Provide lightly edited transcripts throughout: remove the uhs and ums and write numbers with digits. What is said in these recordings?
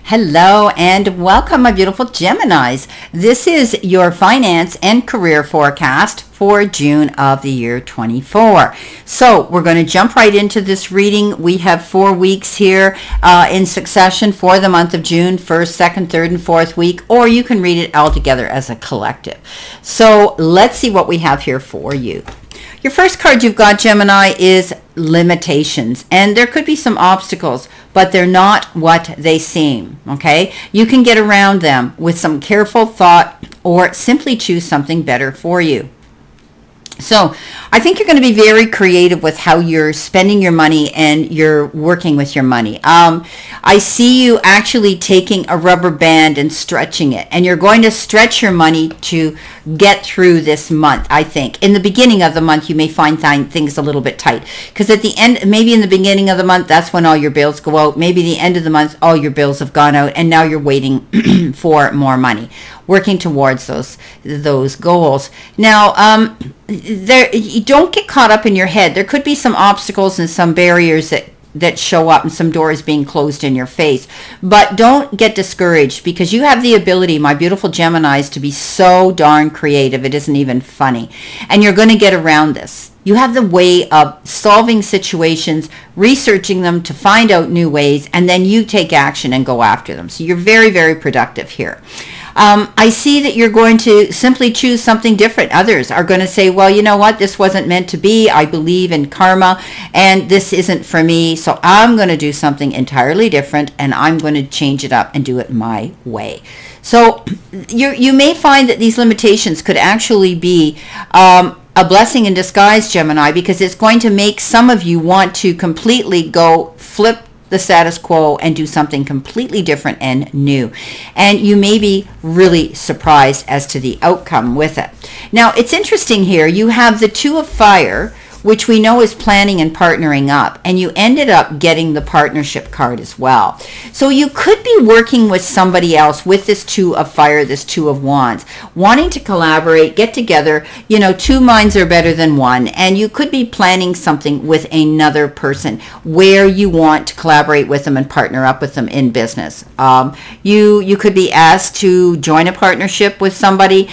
Hello and welcome, my beautiful Geminis. This is your finance and career forecast for June of the year 24. So we're going to jump right into this reading. We have 4 weeks here in succession for the month of June, 1st, 2nd, 3rd, and 4th week, or you can read it all together as a collective. So let's see what we have here for you. Your first card you've got, Gemini, is limitations, and there could be some obstacles, but they're not what they seem. Okay, you can get around them with some careful thought or simply choose something better for you. So I think you're going to be very creative with how you're spending your money and you're working with your money. I see you actually taking a rubber band and stretching it, and you're going to stretch your money to get through this month. I think in the beginning of the month you may find things a little bit tight, because at the end, maybe in the beginning of the month, that's when all your bills go out. Maybe the end of the month all your bills have gone out, and now you're waiting for more money, working towards those goals. Now you don't get caught up in your head. There could be some obstacles and some barriers that show up and some doors being closed in your face, but don't get discouraged, because you have the ability, my beautiful Geminis, to be so darn creative it isn't even funny, and you're going to get around this. You have the way of solving situations, researching them to find out new ways, and then you take action and go after them. So you're very, very productive here. I see that you're going to simply choose something different. Others are going to say, well, you know what, this wasn't meant to be. I believe in karma, and this isn't for me, so I'm going to do something entirely different, and I'm going to change it up and do it my way. So you may find that these limitations could actually be a blessing in disguise, Gemini, because it's going to make some of you want to completely go flip the status quo and do something completely different and new. And you may be really surprised as to the outcome with it. Now, it's interesting here. You have the Two of Fire, which we know is planning and partnering up, and you ended up getting the partnership card as well. So you could be working with somebody else with this Two of Fire, this Two of Wands, wanting to collaborate, get together. You know, two minds are better than one, and you could be planning something with another person where you want to collaborate with them and partner up with them in business. You could be asked to join a partnership with somebody,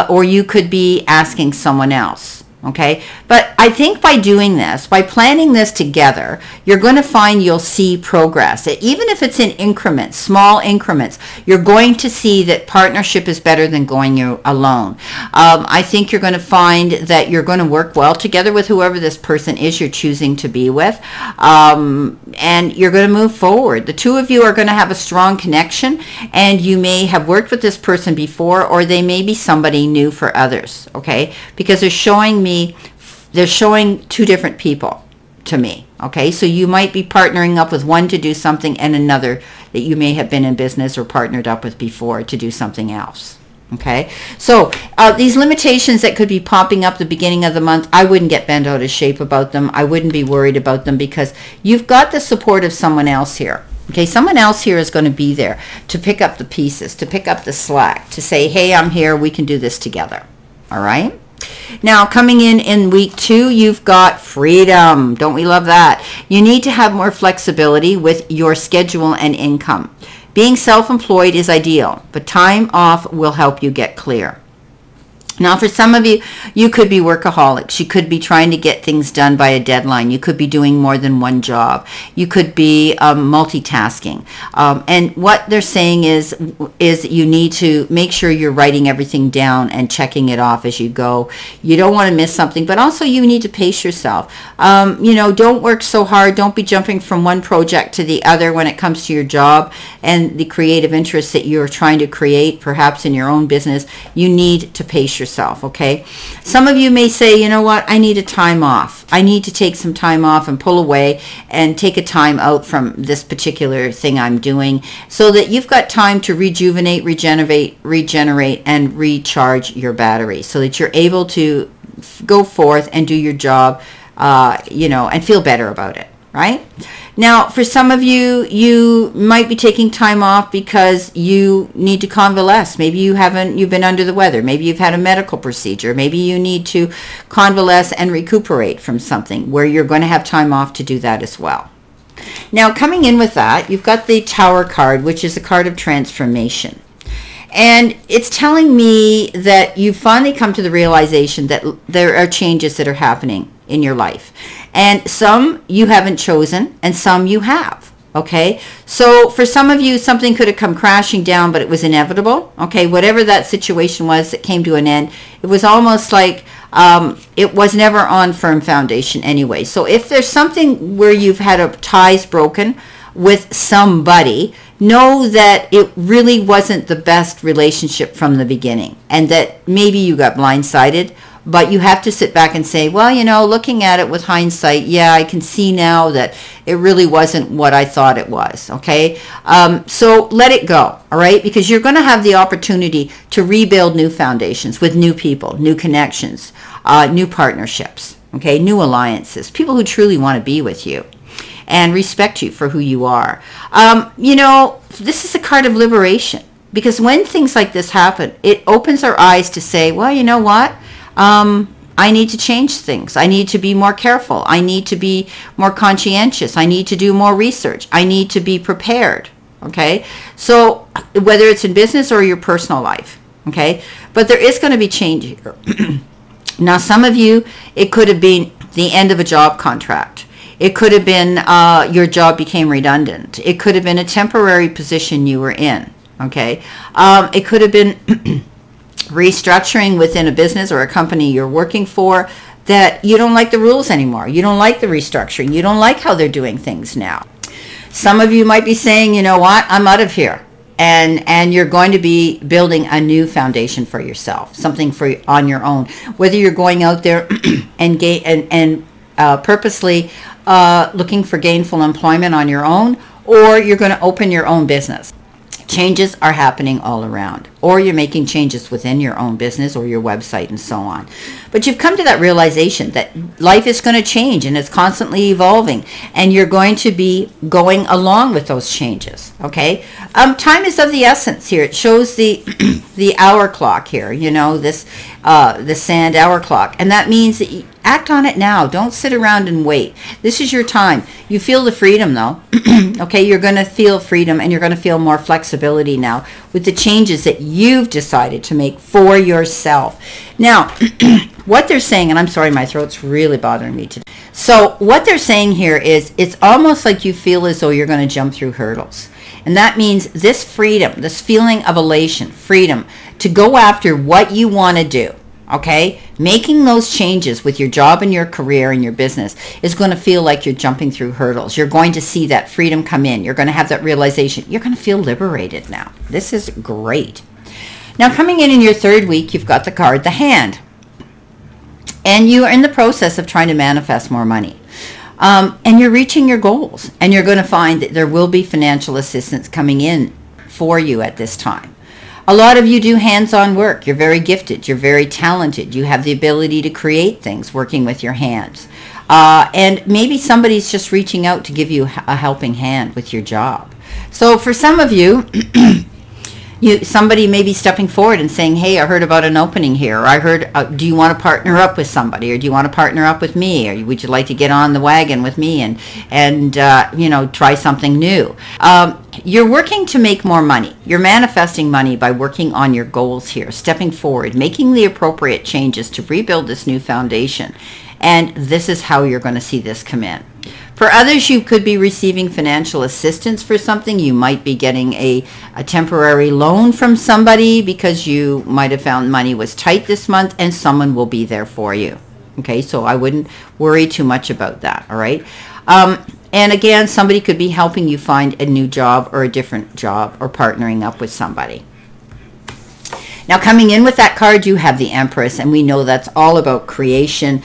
or you could be asking someone else. Okay, but I think by doing this, by planning this together, you're going to find you'll see progress. Even if it's in increments, small increments, you're going to see that partnership is better than going alone. I think you're going to find that you're going to work well together with whoever this person is you're choosing to be with, and you're going to move forward. The two of you are going to have a strong connection, and you may have worked with this person before, or they may be somebody new for others, okay, because they're showing two different people to me. Okay, so you might be partnering up with one to do something and another that you may have been in business or partnered up with before to do something else. Okay, so these limitations that could be popping up the beginning of the month, I wouldn't get bent out of shape about them. I wouldn't be worried about them, because you've got the support of someone else here. Okay, someone else here is going to be there to pick up the pieces, to pick up the slack, to say, hey, I'm here, we can do this together. All right. Now, coming in week 2, you've got freedom. Don't we love that? You need to have more flexibility with your schedule and income. Being self-employed is ideal, but time off will help you get clear. Now, for some of you, you could be workaholics. You could be trying to get things done by a deadline. You could be doing more than one job. You could be multitasking. And what they're saying is you need to make sure you're writing everything down and checking it off as you go. You don't want to miss something, but also you need to pace yourself. You know, don't work so hard. Don't be jumping from one project to the other when it comes to your job and the creative interests that you're trying to create, perhaps in your own business. You need to pace yourself. Okay, some of you may say, you know what, I need a time off. I need to take some time off and pull away and take a time out from this particular thing I'm doing, so that you've got time to rejuvenate, regenerate, and recharge your battery, so that you're able to go forth and do your job, you know, and feel better about it. Right? Now, for some of you, you might be taking time off because you need to convalesce. Maybe you've been under the weather. Maybe you've had a medical procedure. Maybe you need to convalesce and recuperate from something where you're going to have time off to do that as well. Now, coming in with that, you've got the Tower card, which is a card of transformation. And it's telling me that you've finally come to the realization that there are changes that are happening in your life. And some you haven't chosen, and some you have. Okay? So for some of you, something could have come crashing down, but it was inevitable. Okay? Whatever that situation was that came to an end, it was almost like it was never on firm foundation anyway. So if there's something where you've had ties broken with somebody, know that it really wasn't the best relationship from the beginning, and that maybe you got blindsided, but you have to sit back and say, well, you know, looking at it with hindsight, yeah, I can see now that it really wasn't what I thought it was, okay? So let it go, all right? Because you're going to have the opportunity to rebuild new foundations with new people, new connections, new partnerships, okay? New alliances, people who truly want to be with you and respect you for who you are. You know, this is a card of liberation, because when things like this happen, it opens our eyes to say, well, you know what? I need to change things. I need to be more careful. I need to be more conscientious. I need to do more research. I need to be prepared. Okay? So whether it's in business or your personal life. Okay? But there is going to be change here. Now, some of you, it could have been the end of a job contract. It could have been your job became redundant. It could have been a temporary position you were in. Okay? It could have been restructuring within a business or a company you're working for, that you don't like the rules anymore. You don't like the restructuring. You don't like how they're doing things now. Some of you might be saying, you know what, I'm out of here. And you're going to be building a new foundation for yourself, something for on your own. Whether you're going out there and purposely looking for gainful employment on your own, or you're going to open your own business. Changes are happening all around, or you're making changes within your own business or your website and so on. But you've come to that realization that life is going to change and it's constantly evolving, and you're going to be going along with those changes. Okay, time is of the essence here. It shows the the hour clock here. You know, this the sand hour clock, and that means that you act on it now. Don't sit around and wait. This is your time. You feel the freedom though. Okay, you're going to feel freedom, and you're going to feel more flexibility now with the changes that you've decided to make for yourself. Now, what they're saying, and I'm sorry, my throat's really bothering me today. So what they're saying here is it's almost like you feel as though you're going to jump through hurdles. And that means this freedom, this feeling of elation, freedom to go after what you want to do. Okay, making those changes with your job and your career and your business is going to feel like you're jumping through hurdles. You're going to see that freedom come in. You're going to have that realization. You're going to feel liberated now. This is great. Now, coming in your third week, you've got the card, the Hand. And you are in the process of trying to manifest more money. And you're reaching your goals. And you're going to find that there will be financial assistance coming in for you at this time. A lot of you do hands-on work. You're very gifted. You're very talented. You have the ability to create things working with your hands. And maybe somebody's just reaching out to give you a helping hand with your job. So for some of you, somebody may be stepping forward and saying, hey, I heard about an opening here. Or I heard, do you want to partner up with somebody? Or do you want to partner up with me? Or would you like to get on the wagon with me and you know, try something new? You're working to make more money. You're manifesting money by working on your goals here, stepping forward, making the appropriate changes to rebuild this new foundation. And this is how you're going to see this come in. For others, you could be receiving financial assistance for something. You might be getting a temporary loan from somebody because you might have found money was tight this month, and someone will be there for you. Okay, so I wouldn't worry too much about that, all right? And again, somebody could be helping you find a new job or a different job, or partnering up with somebody. Now, coming in with that card, you have the Empress, and we know that's all about creation.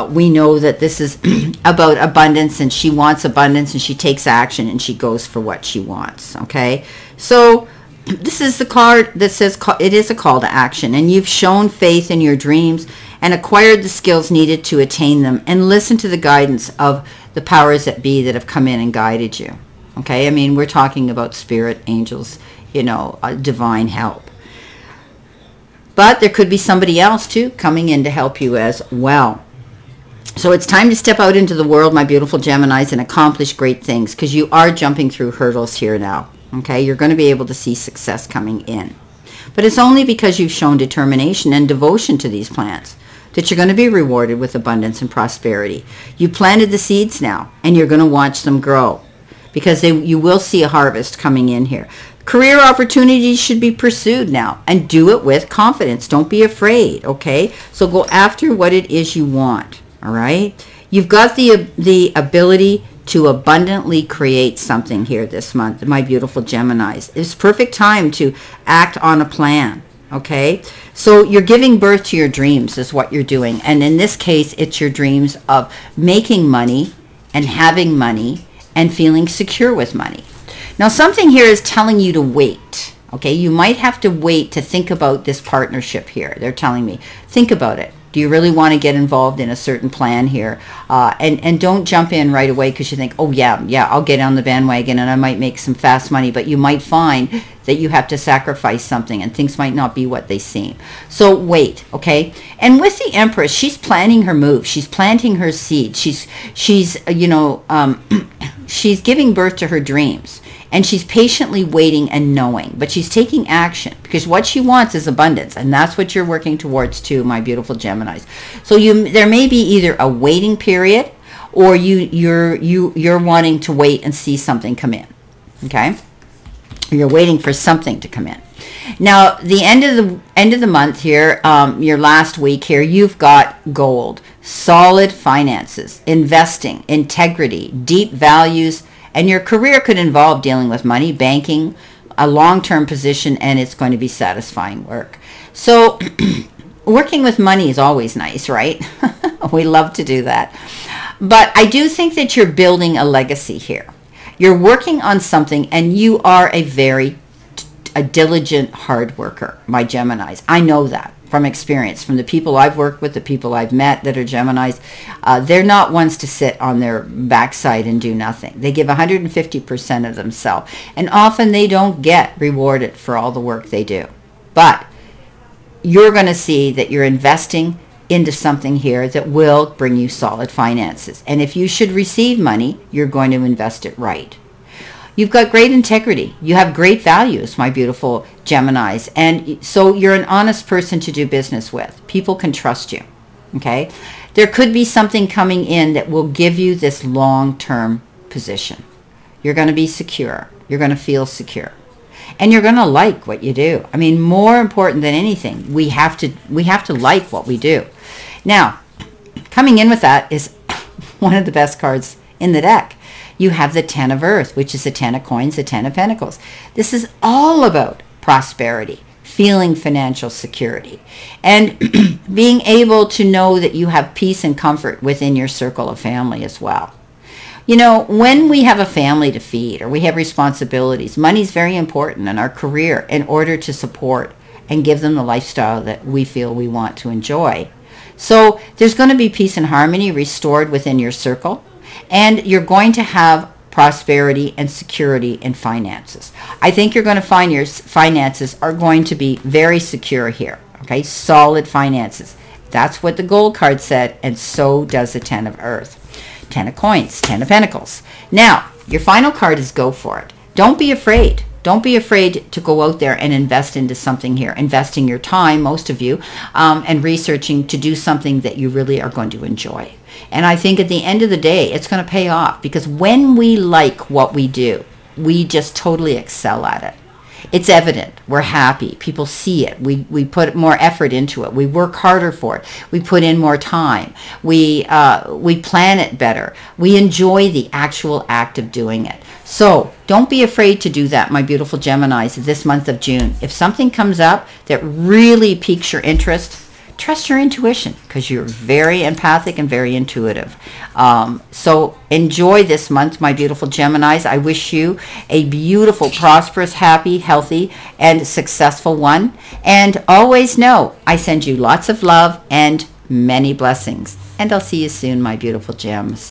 We know that this is about abundance, and she wants abundance, and she takes action, and she goes for what she wants, okay? So this is the card that says it is a call to action, and you've shown faith in your dreams and acquired the skills needed to attain them, and listen to the guidance of the powers that be that have come in and guided you, okay? I mean, we're talking about spirit, angels, you know, divine help. But there could be somebody else too coming in to help you as well. So it's time to step out into the world, my beautiful Geminis, and accomplish great things, because you are jumping through hurdles here now. Okay, you're going to be able to see success coming in. But it's only because you've shown determination and devotion to these plans that you're going to be rewarded with abundance and prosperity. You planted the seeds now, and you're going to watch them grow, because you will see a harvest coming in here. Career opportunities should be pursued now, and do it with confidence. Don't be afraid, okay? So go after what it is you want, all right? You've got the ability to abundantly create something here this month, my beautiful Geminis. It's perfect time to act on a plan, okay? So you're giving birth to your dreams is what you're doing. And in this case, it's your dreams of making money and having money and feeling secure with money. Now, something here is telling you to wait, okay? You might have to wait to think about this partnership here. They're telling me, think about it. Do you really want to get involved in a certain plan here? And don't jump in right away because you think, oh, yeah, I'll get on the bandwagon and I might make some fast money. But you might find that you have to sacrifice something and things might not be what they seem. So wait, okay? And with the Empress, she's planning her move. She's planting her seed. She's she's giving birth to her dreams. And she's patiently waiting and knowing, but she's taking action because what she wants is abundance, and that's what you're working towards too, my beautiful Geminis. So there may be either a waiting period, or you're wanting to wait and see something come in. Okay, you're waiting for something to come in. Now, the end of the month here, your last week here, you've got gold, solid finances, investing, integrity, deep values. And your career could involve dealing with money, banking, a long-term position, and it's going to be satisfying work. So working with money is always nice, right? We love to do that. But I do think that you're building a legacy here. You're working on something, and you are a diligent hard worker, my Geminis. I know that from experience, from the people I've worked with, the people I've met that are Geminis. They're not ones to sit on their backside and do nothing. They give 150% of themselves, and often they don't get rewarded for all the work they do. But you're going to see that you're investing into something here that will bring you solid finances. And if you should receive money, you're going to invest it right. You've got great integrity. You have great values, my beautiful Geminis. And so you're an honest person to do business with. People can trust you, okay? There could be something coming in that will give you this long-term position. You're going to be secure. You're going to feel secure. And you're going to like what you do. I mean, more important than anything, we have to like what we do. Now, coming in with that is one of the best cards in the deck. You have the 10 of Earth, which is the 10 of Coins, the 10 of Pentacles. This is all about prosperity, feeling financial security, and being able to know that you have peace and comfort within your circle of family as well. You know, when we have a family to feed or we have responsibilities, money is very important in our career in order to support and give them the lifestyle that we feel we want to enjoy. So there's going to be peace and harmony restored within your circle. And you're going to have prosperity and security in finances. I think you're going to find your finances are going to be very secure here. Okay, solid finances. That's what the gold card said, and so does the 10 of Earth. 10 of Coins, 10 of Pentacles. Now, your final card is go for it. Don't be afraid. Don't be afraid to go out there and invest into something here. Investing your time, most of you, and researching to do something that you really are going to enjoy. And I think at the end of the day, it's going to pay off, because when we like what we do, we just totally excel at it. It's evident. We're happy. People see it. We put more effort into it. We work harder for it. We put in more time. We plan it better. We enjoy the actual act of doing it. So don't be afraid to do that, my beautiful Geminis, this month of June. If something comes up that really piques your interest, trust your intuition, because you're very empathic and very intuitive. So enjoy this month, my beautiful Geminis. I wish you a beautiful, prosperous, happy, healthy, and successful one. And always know I send you lots of love and many blessings. And I'll see you soon, my beautiful gems.